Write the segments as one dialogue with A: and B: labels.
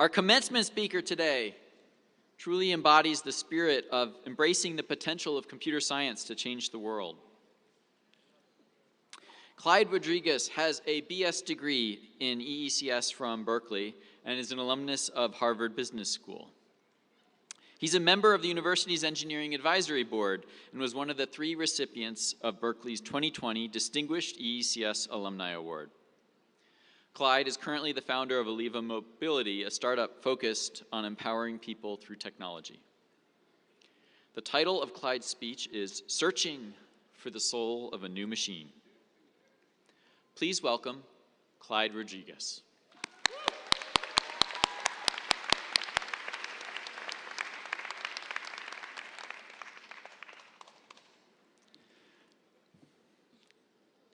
A: Our commencement speaker today truly embodies the spirit of embracing the potential of computer science to change the world. Clyde Rodriguez has a BS degree in EECS from Berkeley and is an alumnus of Harvard Business School. He's a member of the university's Engineering Advisory Board and was one of the 3 recipients of Berkeley's 2020 Distinguished EECS Alumni Award. Clyde is currently the founder of Aliva Mobility, a startup focused on empowering people through technology. The title of Clyde's speech is Searching for the Soul of a New Machine. Please welcome Clyde Rodriguez.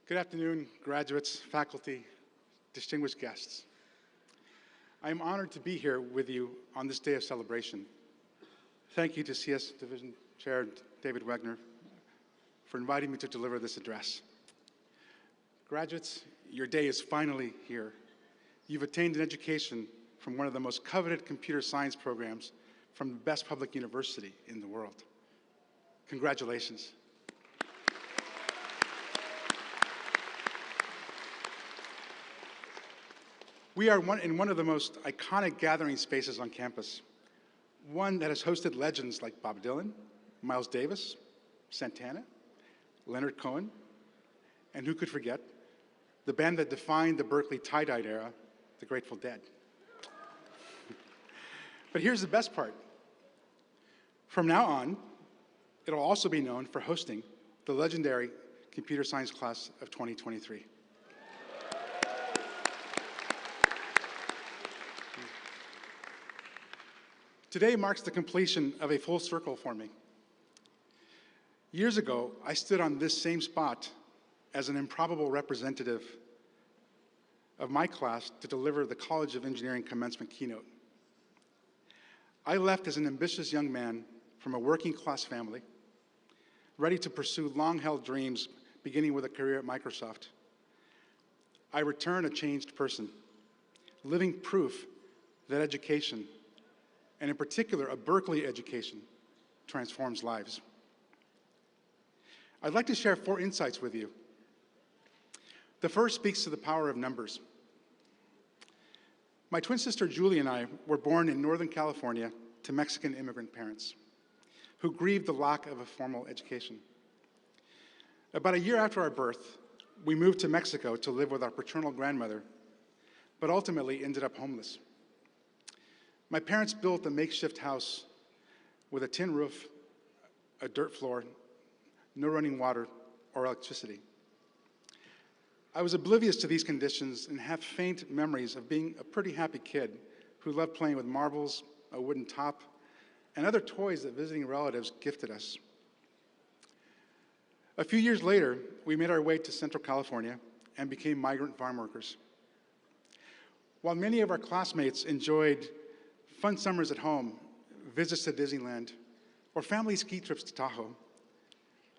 B: Good afternoon, graduates, faculty, distinguished guests. I am honored to be here with you on this day of celebration. Thank you to CS Division Chair David Wegner for inviting me to deliver this address. Graduates, your day is finally here. You've attained an education from one of the most coveted computer science programs from the best public university in the world. Congratulations. We are in one of the most iconic gathering spaces on campus, one that has hosted legends like Bob Dylan, Miles Davis, Santana, Leonard Cohen, and who could forget, the band that defined the Berkeley tie-dyed era, the Grateful Dead. But here's the best part. From now on, it'll also be known for hosting the legendary computer science class of 2023. Today marks the completion of a full circle for me. Years ago, I stood on this same spot as an improbable representative of my class to deliver the College of Engineering Commencement Keynote. I left as an ambitious young man from a working class family, ready to pursue long-held dreams, beginning with a career at Microsoft. I return a changed person, living proof that education, and in particular a Berkeley education, transforms lives. I'd like to share 4 insights with you. The first speaks to the power of numbers. My twin sister Julie and I were born in Northern California to Mexican immigrant parents who grieved the lack of a formal education. About a year after our birth, we moved to Mexico to live with our paternal grandmother, but ultimately ended up homeless. My parents built a makeshift house with a tin roof, a dirt floor, no running water or electricity. I was oblivious to these conditions and have faint memories of being a pretty happy kid who loved playing with marbles, a wooden top, and other toys that visiting relatives gifted us. A few years later, we made our way to Central California and became migrant farm workers. While many of our classmates enjoyed fun summers at home, visits to Disneyland, or family ski trips to Tahoe,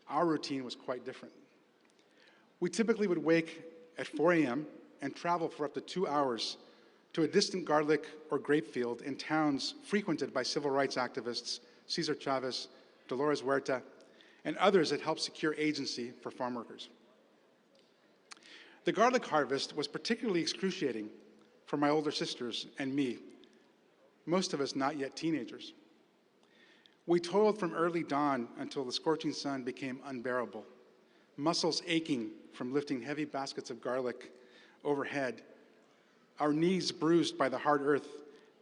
B: our routine was quite different. We typically would wake at 4 a.m. and travel for up to 2 hours to a distant garlic or grape field in towns frequented by civil rights activists Cesar Chavez, Dolores Huerta, and others that helped secure agency for farm workers. The garlic harvest was particularly excruciating for my older sisters and me, most of us not yet teenagers. We toiled from early dawn until the scorching sun became unbearable, muscles aching from lifting heavy baskets of garlic overhead, our knees bruised by the hard earth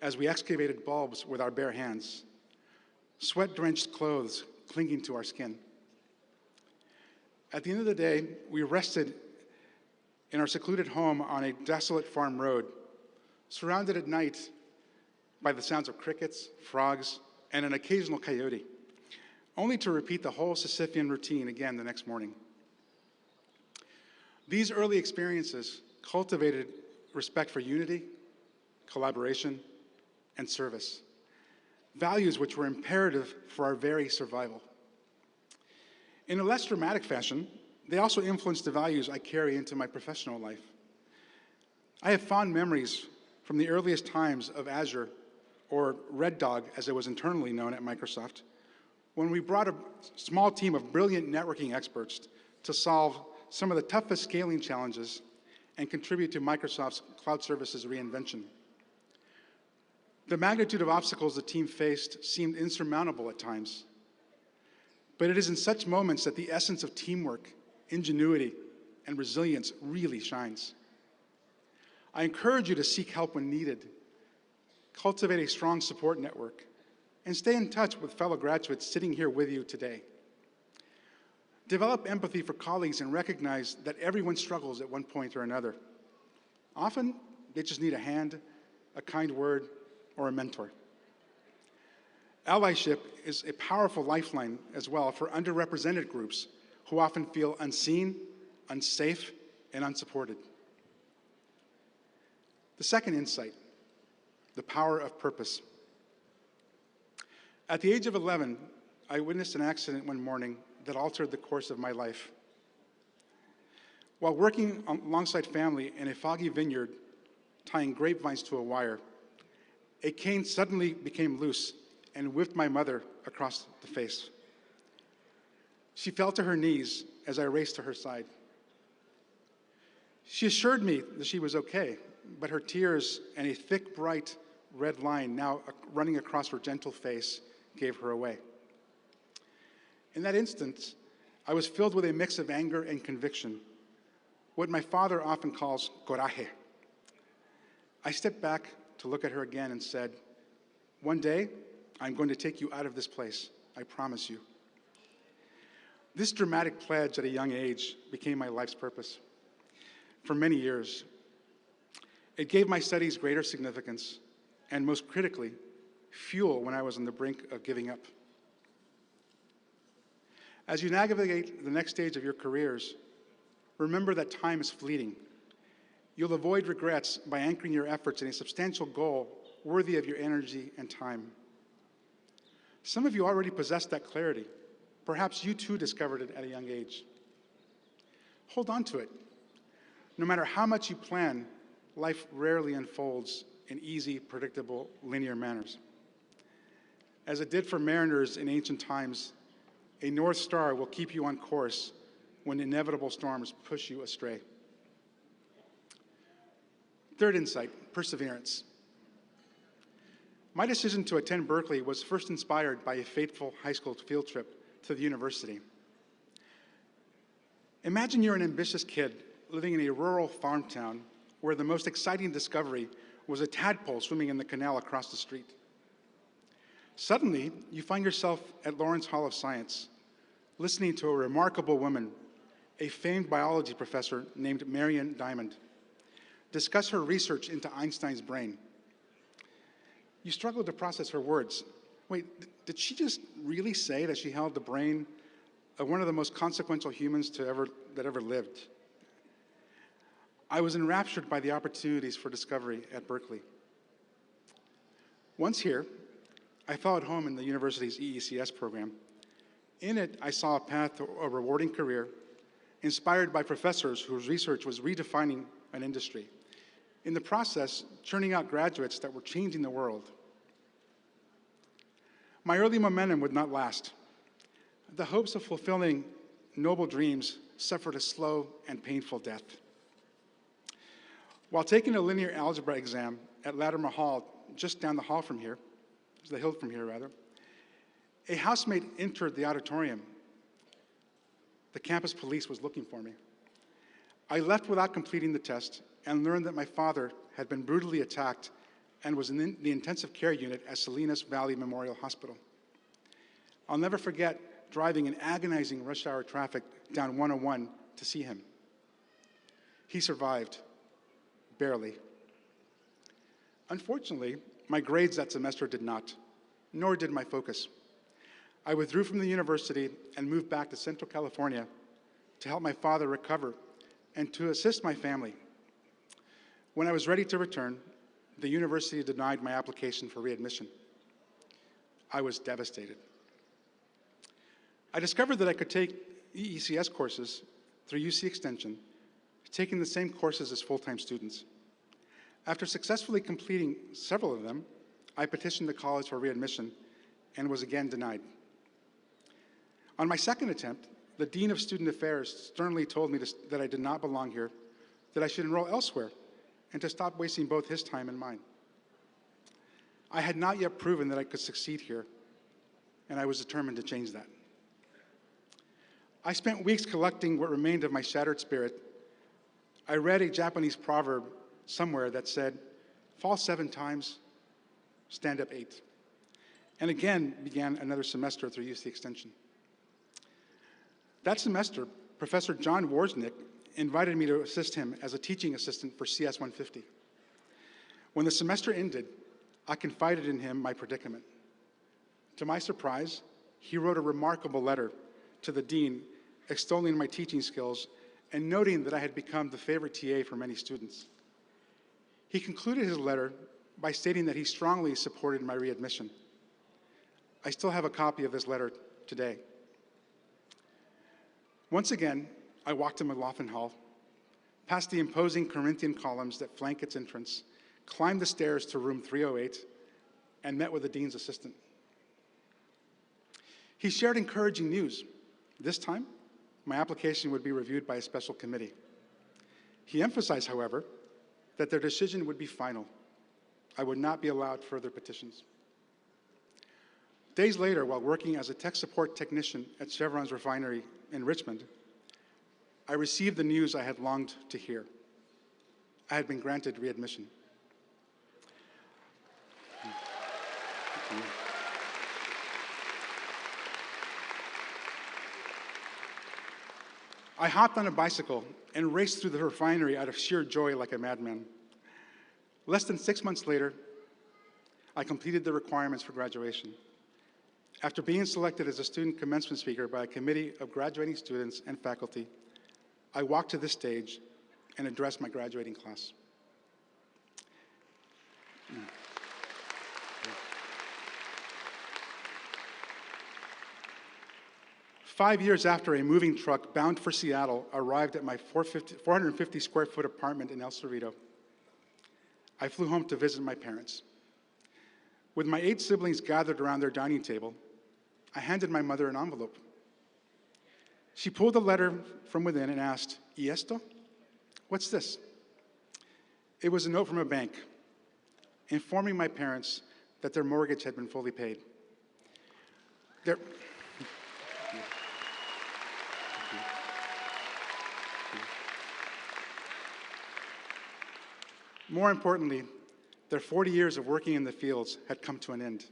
B: as we excavated bulbs with our bare hands, sweat-drenched clothes clinging to our skin. At the end of the day, we rested in our secluded home on a desolate farm road, surrounded at night by the sounds of crickets, frogs, and an occasional coyote, only to repeat the whole Sisyphean routine again the next morning. These early experiences cultivated respect for unity, collaboration, and service, values which were imperative for our very survival. In a less dramatic fashion, they also influenced the values I carry into my professional life. I have fond memories from the earliest times of Azure, or Red Dog as it was internally known at Microsoft, when we brought a small team of brilliant networking experts to solve some of the toughest scaling challenges and contribute to Microsoft's cloud services reinvention. The magnitude of obstacles the team faced seemed insurmountable at times, but it is in such moments that the essence of teamwork, ingenuity, and resilience really shines. I encourage you to seek help when needed, cultivate a strong support network, and stay in touch with fellow graduates sitting here with you today. Develop empathy for colleagues and recognize that everyone struggles at one point or another. Often, they just need a hand, a kind word, or a mentor. Allyship is a powerful lifeline as well for underrepresented groups who often feel unseen, unsafe, and unsupported. The second insight, the power of purpose. At the age of 11, I witnessed an accident one morning that altered the course of my life. While working alongside family in a foggy vineyard, tying grapevines to a wire, a cane suddenly became loose and whipped my mother across the face. She fell to her knees as I raced to her side. She assured me that she was okay, but her tears and a thick, bright red line now running across her gentle face gave her away. In that instant, I was filled with a mix of anger and conviction, what my father often calls coraje. I stepped back to look at her again and said, "One day, I'm going to take you out of this place, I promise you." This dramatic pledge at a young age became my life's purpose. For many years, it gave my studies greater significance and, most critically, fuel when I was on the brink of giving up. As you navigate the next stage of your careers, remember that time is fleeting. You'll avoid regrets by anchoring your efforts in a substantial goal worthy of your energy and time. Some of you already possess that clarity. Perhaps you too discovered it at a young age. Hold on to it. No matter how much you plan, life rarely unfolds in easy, predictable, linear manners. As it did for mariners in ancient times, a North Star will keep you on course when inevitable storms push you astray. Third insight, perseverance. My decision to attend Berkeley was first inspired by a fateful high school field trip to the university. Imagine you're an ambitious kid living in a rural farm town where the most exciting discovery was a tadpole swimming in the canal across the street. Suddenly, you find yourself at Lawrence Hall of Science, listening to a remarkable woman, a famed biology professor named Marion Diamond, discuss her research into Einstein's brain. You struggle to process her words. Wait, did she just really say that she held the brain of one of the most consequential humans that ever lived? I was enraptured by the opportunities for discovery at Berkeley. Once here, I felt at home in the university's EECS program. In it, I saw a path to a rewarding career, inspired by professors whose research was redefining an industry. In the process, churning out graduates that were changing the world. My early momentum would not last. The hopes of fulfilling noble dreams suffered a slow and painful death. While taking a linear algebra exam at Latimer Hall, just down the hall from here, the hill from here rather, a housemate entered the auditorium. The campus police was looking for me. I left without completing the test and learned that my father had been brutally attacked and was in the intensive care unit at Salinas Valley Memorial Hospital. I'll never forget driving in agonizing rush hour traffic down 101 to see him. He survived, barely. Unfortunately, my grades that semester did not, nor did my focus. I withdrew from the university and moved back to Central California to help my father recover and to assist my family. When I was ready to return, the university denied my application for readmission. I was devastated. I discovered that I could take EECS courses through UC Extension, taking the same courses as full-time students. After successfully completing several of them, I petitioned the college for readmission and was again denied. On my second attempt, the Dean of Student Affairs sternly told me that I did not belong here, that I should enroll elsewhere, and to stop wasting both his time and mine. I had not yet proven that I could succeed here, and I was determined to change that. I spent weeks collecting what remained of my shattered spirit. I read a Japanese proverb somewhere that said, "Fall 7 times, stand up 8." And again began another semester through UC Extension. That semester, Professor John Worsnick invited me to assist him as a teaching assistant for CS 150. When the semester ended, I confided in him my predicament. To my surprise, he wrote a remarkable letter to the dean extolling my teaching skills and noting that I had become the favorite TA for many students. He concluded his letter by stating that he strongly supported my readmission. I still have a copy of his letter today. Once again, I walked to McLaughlin Hall, past the imposing Corinthian columns that flank its entrance, climbed the stairs to room 308, and met with the dean's assistant. He shared encouraging news. This time, my application would be reviewed by a special committee. He emphasized, however, that their decision would be final. I would not be allowed further petitions. Days later, while working as a tech support technician at Chevron's refinery in Richmond, I received the news I had longed to hear. I had been granted readmission. I hopped on a bicycle and raced through the refinery out of sheer joy like a madman. Less than 6 months later, I completed the requirements for graduation. After being selected as a student commencement speaker by a committee of graduating students and faculty, I walked to this stage and addressed my graduating class. 5 years after a moving truck bound for Seattle arrived at my 450 square foot apartment in El Cerrito, I flew home to visit my parents. With my 8 siblings gathered around their dining table, I handed my mother an envelope. She pulled a letter from within and asked, "Y esto? What's this?" It was a note from a bank, informing my parents that their mortgage had been fully paid. More importantly, their 40 years of working in the fields had come to an end,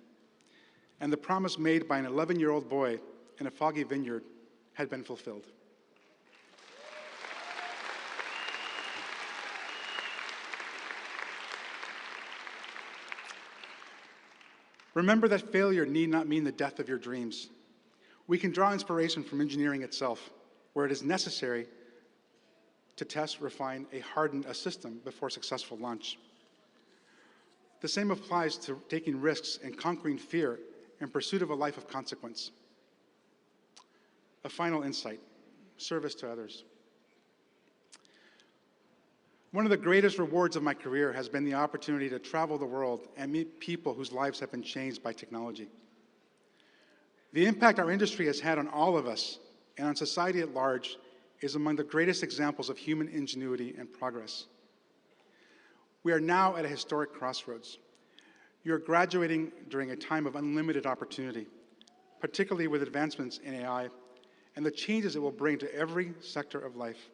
B: and the promise made by an 11-year-old boy in a foggy vineyard had been fulfilled. Remember that failure need not mean the death of your dreams. We can draw inspiration from engineering itself, where it is necessary to test, refine, harden a system before successful launch. The same applies to taking risks and conquering fear in pursuit of a life of consequence. A final insight: service to others. One of the greatest rewards of my career has been the opportunity to travel the world and meet people whose lives have been changed by technology. The impact our industry has had on all of us and on society at large is among the greatest examples of human ingenuity and progress. We are now at a historic crossroads. You are graduating during a time of unlimited opportunity, particularly with advancements in AI and the changes it will bring to every sector of life.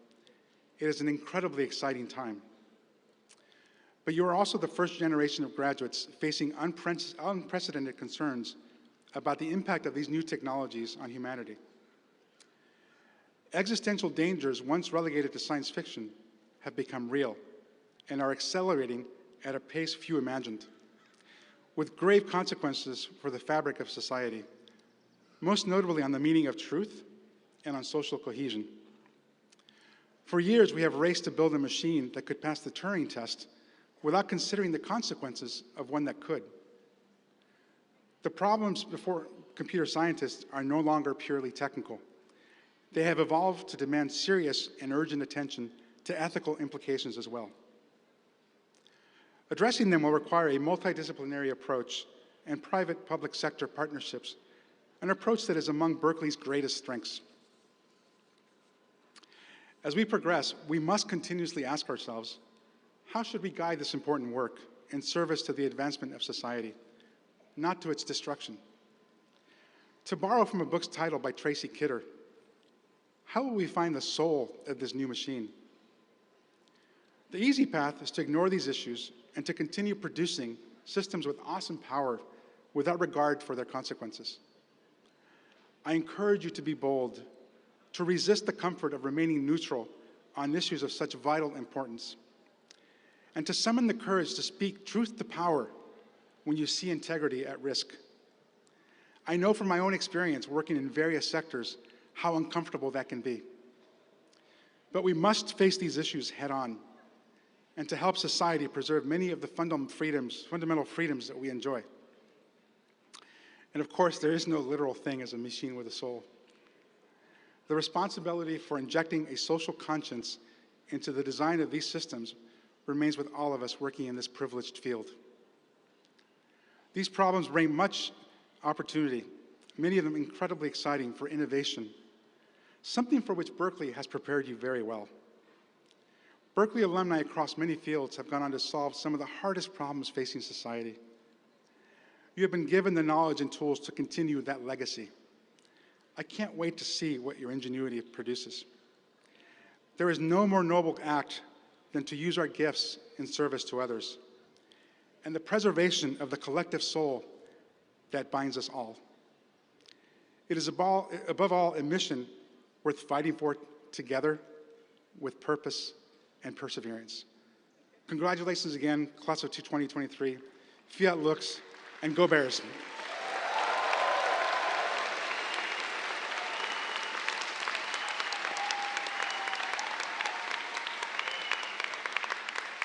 B: It is an incredibly exciting time. But you are also the first generation of graduates facing unprecedented concerns about the impact of these new technologies on humanity. Existential dangers once relegated to science fiction have become real and are accelerating at a pace few imagined, with grave consequences for the fabric of society, most notably on the meaning of truth and on social cohesion. For years, we have raced to build a machine that could pass the Turing test without considering the consequences of one that could. The problems before computer scientists are no longer purely technical. They have evolved to demand serious and urgent attention to ethical implications as well. Addressing them will require a multidisciplinary approach and private-public sector partnerships, an approach that is among Berkeley's greatest strengths. As we progress, we must continuously ask ourselves, how should we guide this important work in service to the advancement of society, not to its destruction? To borrow from a book's title by Tracy Kidder, how will we find the soul of this new machine? The easy path is to ignore these issues and to continue producing systems with awesome power without regard for their consequences. I encourage you to be bold, to resist the comfort of remaining neutral on issues of such vital importance, and to summon the courage to speak truth to power when you see integrity at risk. I know from my own experience working in various sectors how uncomfortable that can be. But we must face these issues head on, and to help society preserve many of the fundamental freedoms that we enjoy. And of course, there is no literal thing as a machine with a soul. The responsibility for injecting a social conscience into the design of these systems remains with all of us working in this privileged field. These problems bring much opportunity, many of them incredibly exciting for innovation, something for which Berkeley has prepared you very well. Berkeley alumni across many fields have gone on to solve some of the hardest problems facing society. You have been given the knowledge and tools to continue that legacy. I can't wait to see what your ingenuity produces. There is no more noble act than to use our gifts in service to others, and the preservation of the collective soul that binds us all. It is above all a mission worth fighting for together with purpose and perseverance. Congratulations again, class of 2023. Fiat lux, and go Bears.